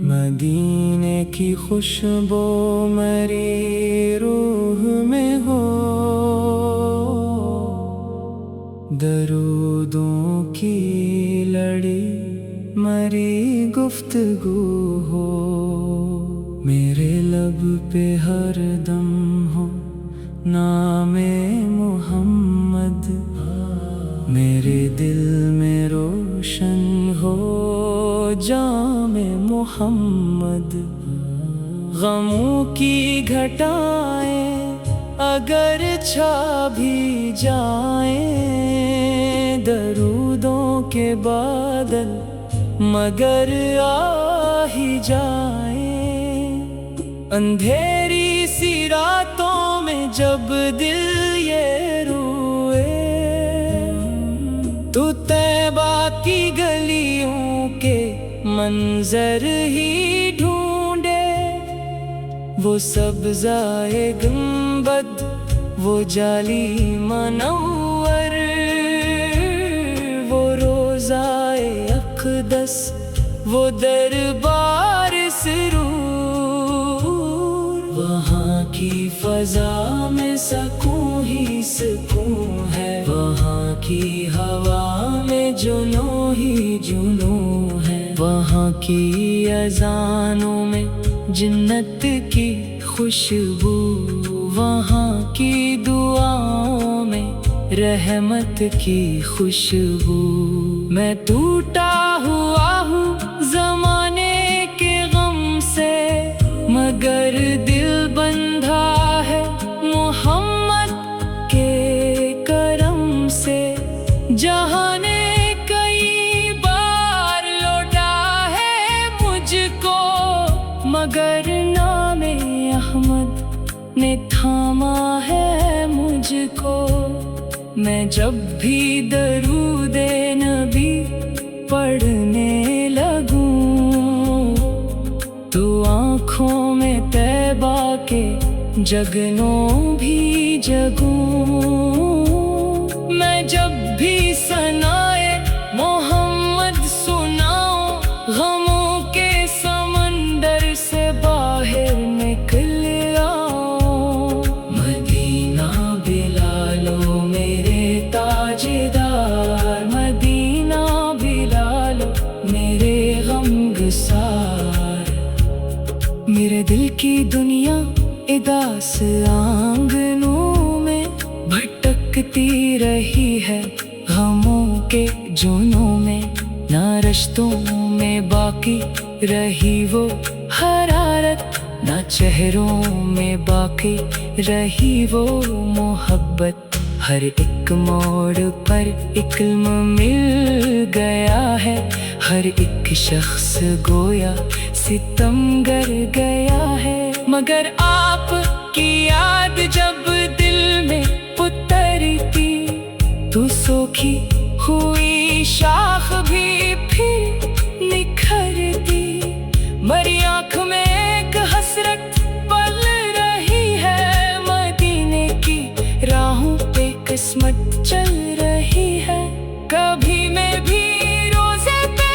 مدینے کی خوشبو میری روح میں ہو، درودوں کی لڑی مری گفتگو ہو، میرے لب پہ ہر دم ہو نام محمد، میرے دل میں روشن ہو جام محمد۔ غموں کی گھٹائیں اگر چھا بھی جائیں، درودوں کے بادل مگر آ ہی جائیں، اندھیری سی راتوں میں جب دل یہ روئے، تو طیبہ کی گلیوں کے منظر ہی ڈھونڈے، وہ سبزائے گنبد، وہ جالی منور، وہ روضائے اقدس، وہ دربار سرور، وہاں کی فضا میں سکون ہی سکون ہے، وہاں کی ہوا میں جنوں ہی جنوں ہے، وہاں کی اذانوں میں جنت کی خوشبو، وہاں کی دعاؤں میں رحمت کی خوشبو۔ میں ٹوٹا ہوا ہوں زمانے کے غم سے، مگر دل بندھا ہے محمد کے کرم سے، جہاں نے کئی بار لوٹا ہے مجھ کو، مگر نام احمد نے تھاما ہے مجھ کو۔ میں جب بھی درود نبی پڑھنے لگوں، تو آنکھوں میں طیبہ کے جگنوں بھی جگوں، میں جب بھی ثنائے محمد سناؤں، غموں کے سمندر سے باہر نکل آؤں، مدینہ بلالو میرے تاجدار، مدینہ بلالو میرے غمگسار، میرے دل کی دنیا اداس آنگنوں میں بھٹکتی رہی ہے، غموں کے جنوں میں، نہ رشتوں میں باقی رہی وہ حرارت، نہ چہروں میں باقی رہی وہ محبت، ہر ایک موڑ پر ایک علم مل گیا ہے، ہر ایک شخص گویا ستمگر گیا ہے، مگر آپ کی یاد جب دل میں اترتی، تو سوکھی ہوئی شاخ بھی پھر نکھرتی، مری آنکھ میں ایک حسرت پل رہی ہے، مدینے کی راہوں پہ قسمت چل رہی ہے، کبھی میں بھی روزے پہ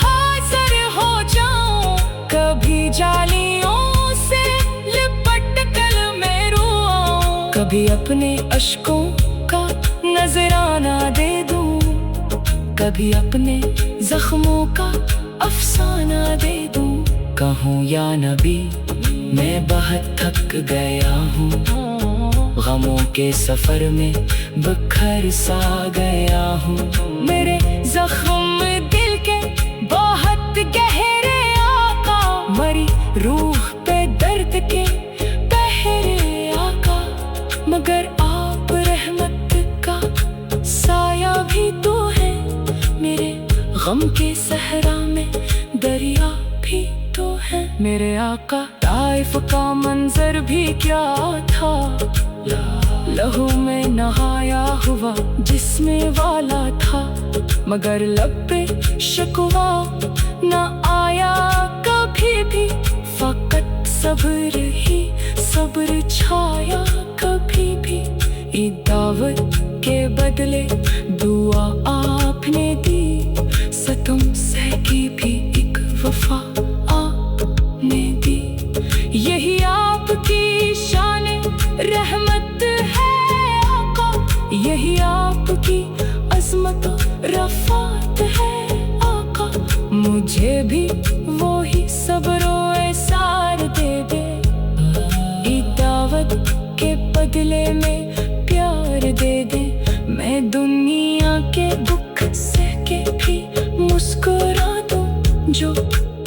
حاضر ہو جاؤں، کبھی جالیوں سے لپٹ کر میں روؤں، کبھی اپنے اشکوں کا نذرانہ دے دوں، کبھی اپنے زخموں کا افسانہ دے دوں، کہوں یا نبی میں بہت تھک گیا ہوں، غموں کے سفر میں بکھر سا گیا ہوں، میرے زخم دل کے بہت گہرے آقا، مری روح پہ درد کے پہرے آقا، مگر آپ رحمت کا سایہ بھی تو ہے، میرے غم کے صحرا میں دریا بھی تو ہے، میرے آقا طائف کا منظر بھی کیا تھا، لہو میں نہایا ہوا جسم والا تھا، مگر لب پہ شکوہ نہ آیا کبھی بھی، فقط صبر ہی صبر چھایا کبھی بھی، دعوت کے بدلے دعا آپ نے دی، سچ तुमसे की भी एक वफा आपने दी। यही आपकी शान रहमत है आका, यही आपकी अज़मत रफ़ात है आका। मुझे भी वही सब्र एसार दे दे, दावत के बदले में प्यार दे दे। मैं दुनिया के दुख सह के भी मुस्कुरा दूं, जो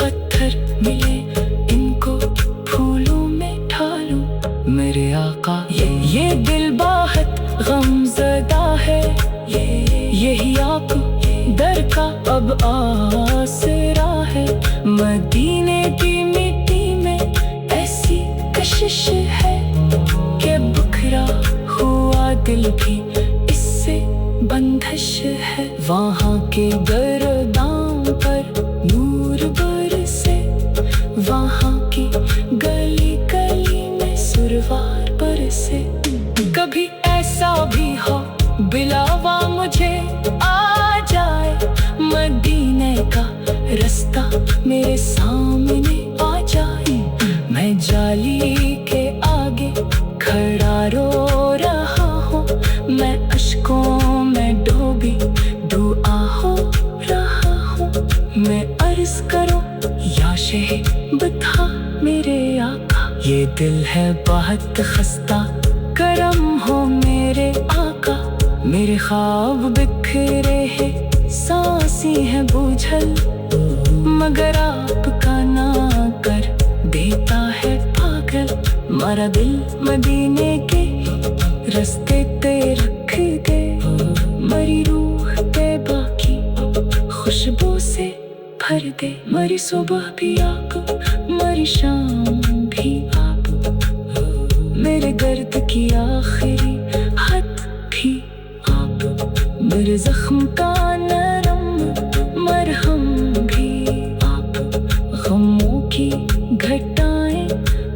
पत्थर मिले इनको फूलों में ढालूं। मेरे आका ये दिल बहुत गमज़दा है, यही आप दर का अब आसरा है। मदीने की मिट्टी में ऐसी कशिश है कि बुखरा हुआ दिल भी इससे बंधश है। वहाँ के गर्दान पर नूर बरसे, वहाँ की गली गली में सुरवार बरसे। कभी ऐसा भी हो बिलावा मुझे आ जाए, मदीने का रास्ता मेरे सामने आ जाए। मैं जाली के आगे खड़ा रो रहा हूँ, मैं अश्कों में डूबी दुआ हो रहा हूँ। मैं अर्ज़ करूँ या बता मेरे आका, ये दिल है बहुत खस्ता, करम हो मेरे आका। मेरे ख्वाब बिखरे हैं, सांसें हैं बूझल, मगर आपका ना कर देता है पागल। मारा दिल मदीने के रास्ते ते रख दे, मरी रूह पे बाकी खुशबू से भर दे। मरी सुबह भी आप, मरी शाम भी आप, मेरे दर्द की आखिरी हद भी आप। मेरे जख्म का नरम मरहम भी आप। गमों की घटाएं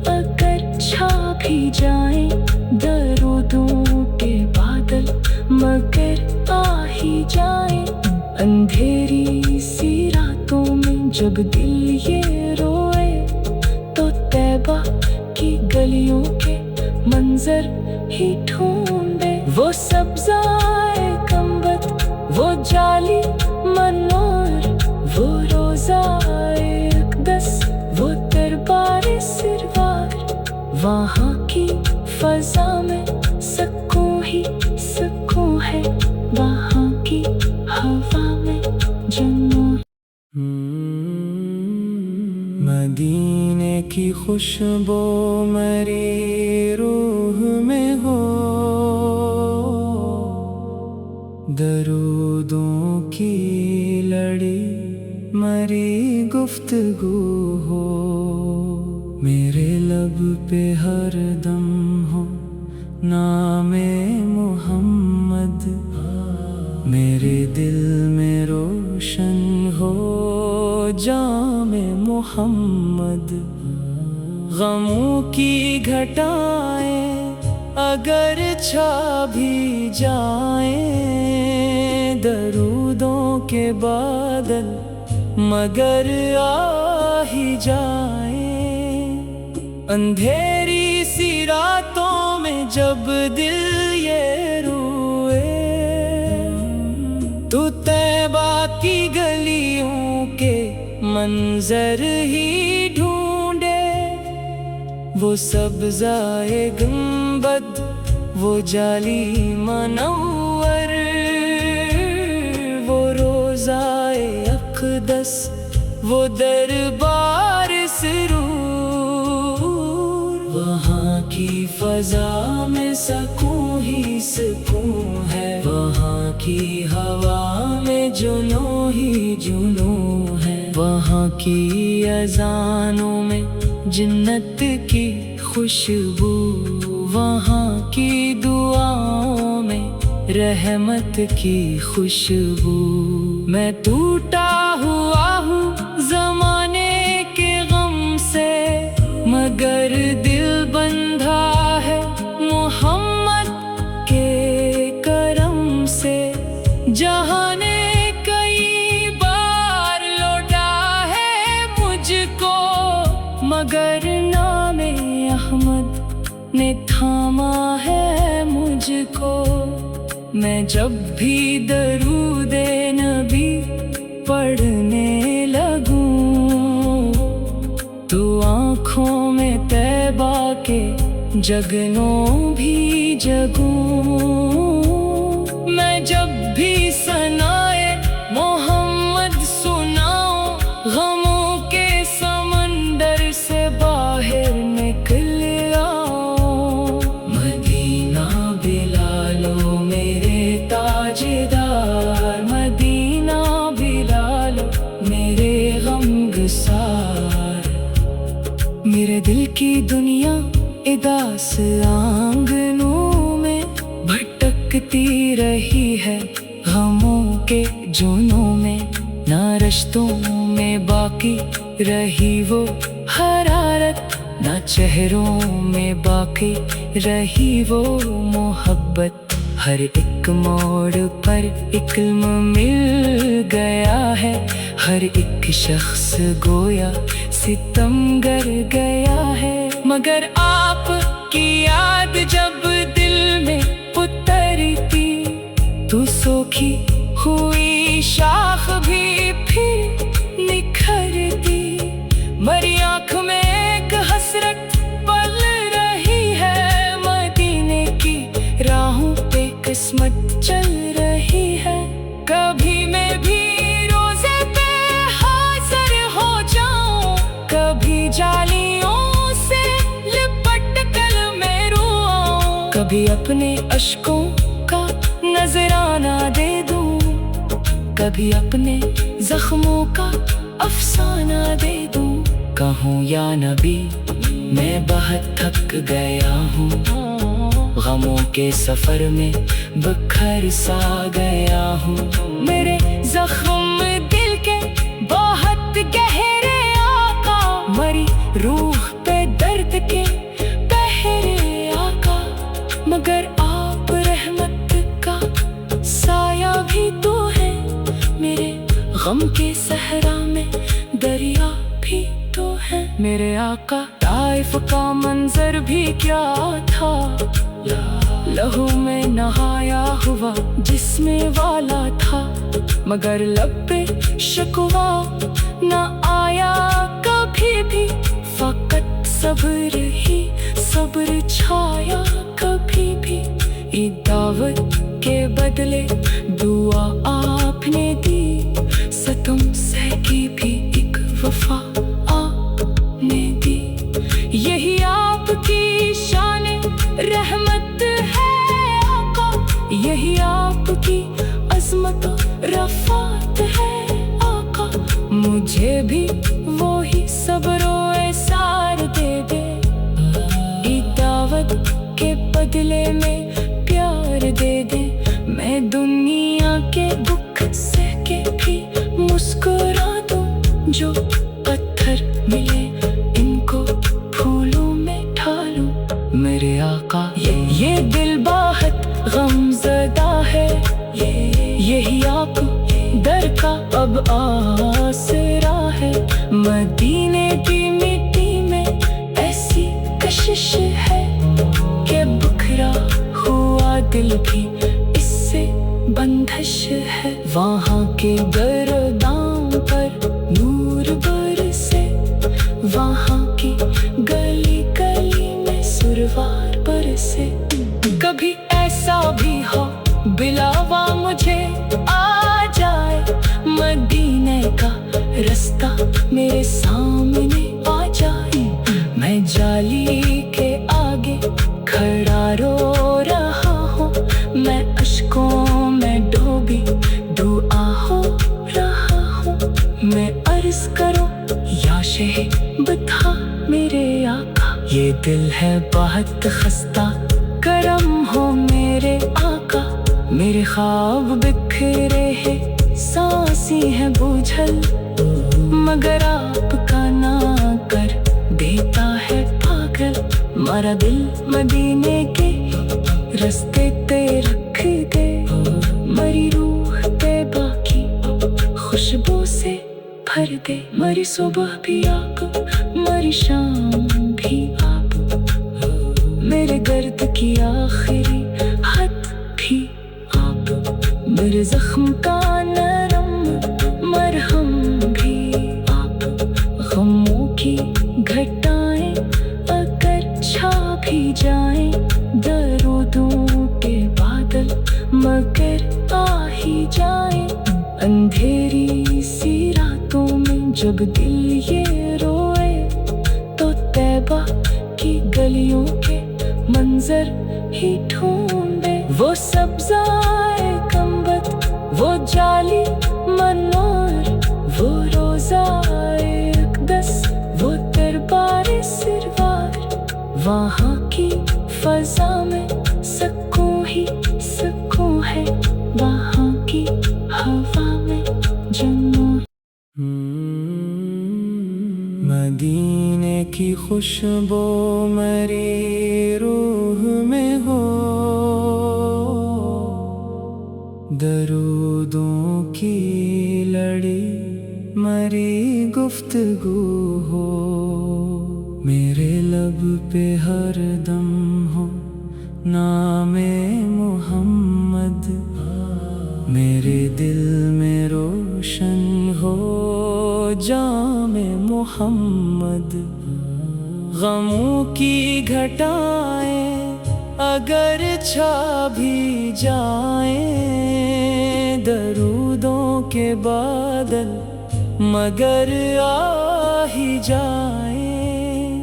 अगर छा भी जाएं, दर्दों के बादल मगर आ ही जाएं। अंधेरी सी रातों में जब दिल ये रोए, तो तैबा की गलियों के मंजर ही ढूंढे। वो सब्ज़ाए गंबद, वो जाली मनोर, वो रोज़ाए अक़दस, वो दरबारे सिरवार। वहाँ की फ़ज़ा में सुकून ही सुकून है, वहाँ की हवा में जुनून। मदीने की खुशबू मेरी रूह में हो, दरूदों की लड़ी मरी गुफ्तगू हो। मेरे लब पे हर दम हो नामे मोहम्मद, मेरे दिल में रोशन हो जामे मोहम्मद। गमों की घटाएं अगर छा भी जाएं, दरूदों के बादल मगर आ ही जाएं। अंधेरी सी रातों में जब दिल ये रोए, तो तैबा की गलियों के मंजर ही ढूंढे। वो सब्ज़ाए गुंबद, वो जाली मनव्वर, वो रोज़ाए अक़दस, वो दरबार सुरूर। वहाँ की फ़ज़ा में सुकून ही सुकून है, वहाँ की हवा में जुनून ही जुनून है। वहाँ की अज़ानों में जन्नत की खुशबू, वहाँ की दुआओं में रहमत की खुशबू। मैं टूटा हुआ हूँ ज़माने के गम से, मगर दिल बंधा है मोहम्मद के करम से। जहाँ ने कई बार मगर नामे अहमद ने थामा है मुझको। मैं जब भी दरूदे नबी पढ़ने लगूं, तो आँखों में तैबा के जगनों भी जगूं। मैं जब भी सनाए मोहम्मद सुनाऊं, गमों के समंदर से बाहर निकल आऊं। मदीना बिलालो मेरे ताजदार, मदीना बिलालो मेरे गमगसार। मेरे दिल की दुनिया इदास आंगनों में भटकती रही है, गमों के जुनों में। ना रिश्तों में बाकी रही वो हरारत, ना चेहरों में बाकी रही वो मोहब्बत। हर एक मोड़ पर एक इल्म मिल गया है, हर एक शख्स गोया सितमगर गया है। मगर आपकी याद जब दिल में उतरती, तो सूखी हुई शाख भी फिर निखरती। मरी आँख में एक हसरत पल रही है, मदीने की राहों पे किस्मत चल रही है। कभी मैं भी रोज़े पे हाज़िर हो जाऊं, कभी जालियों से लिपट कर मैं रोऊं। कभी अपने अश्कों का नजराना दे दूं, कभी अपने जख्मों का अफसाना दे दूं। कहूँ या नबी मैं बहुत थक गया हूँ, गमों के सफर में बखर सा गया हूँ। मेरे जख्म दिल के बहुत गहरे आका, मरी रूह पे दर्द के पहरे आका। मगर आप रहमत का साया भी तो है, मेरे गम के सहरा में दरिया भी तो है। मेरे आका ताइफ का मंजर भी क्या था, लहू में नहाया हुआ जिसमें वाला था। मगर लब पे शिकवा न आया कभी भी, फकत सब्र ही सब्र छाया कभी भी। ईद दावत के बदले दुआ आपने दी, सतम सह की भी एक वफा आपने दी। यही आपकी शान रहमत है आका, यही आपकी अज़मत रफ़ात है आका। मुझे भी वो ही सब्रो एसार दे दे, ईद दावत के बदले में प्यार दे दे। मैं दुनिया के दुख सह के भी मुस्कुरा दूं, जो पत्थर मिले इनको फूलों में ढालूं। मेरे आका ये दिल बहुत गमज़दा है, यही आप दर का अब आसरा है। मदीने की मिट्टी में ऐसी कशिश है, कि बुखरा हुआ दिल भी इससे बंधश है। वहाँ के गर्दान पर नूर बरसे, वहाँ की गली गली में सुरवार बरसे। कभी ऐसा भी हो बिलावा मुझे आ जाए, मदीने का रास्ता मेरे सामने आ जाए। मैं जाली के आगे खड़ा रो रहा हूँ, मैं अश्कों में डूबी दुआ हो रहा हूँ। मैं अर्ज करूँ या शेह बता मेरे आका, ये दिल है बहुत खस्ता, करम हो मेरे आका। मेरे ख्वाब बिखरे हैं, सांसें हैं बूझल, मगर आपका ना कर देता है पागल। मारा दिल मदीने के रास्ते ते रख दे, मरी रूह पे बाकी खुशबू से भर दे। मरी सुबह भी आप ہماری شام بھی آپ، میرے گرد کی آخری حد بھی آپ، میرے زخم کا نرم مرہم بھی آپ، غموں کی گھٹائیں اگر چھا بھی جائیں، درودوں کے بادل مگر آ ہی جائیں، اندھیری سی راتوں میں جب دل یہ روئے، تو طیبہ کی گلیوں کے منظر ہی ڈھونڈے، وہ سبزائے گنبد، وہ جعلی منار، وہ روضائے اقدس، وہ دربار سروار، وہاں کی فضا میں سکون ہی سکون ہے، وہاں کی ہوا میں جنون۔ مدینے کی خوشبو میری روح میں ہو، درودوں کی لڑی مری گفتگو ہو، میرے لب پہ ہر دم ہو نام محمد، میرے دل میں روشن ہو جام محمد، غموں کی گھٹائیں اگر چھا بھی جائیں، درودوں کے بادل مگر آ ہی جائیں،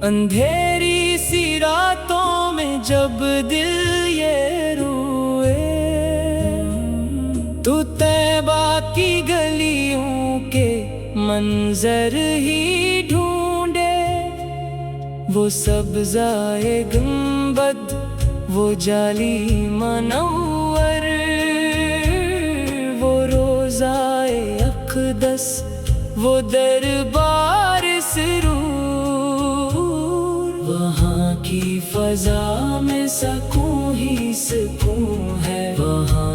اندھیری سی راتوں میں جب دل یہ روئے، تو طیبہ کی گلیوں کے منظر ہی ڈھونڈے، وہ سبزائے گنبد، وہ جعلی منور، وہ روضائے اقدس، وہ دربار سرور، وہاں کی فضا میں سکون ہی سکون ہے، وہاں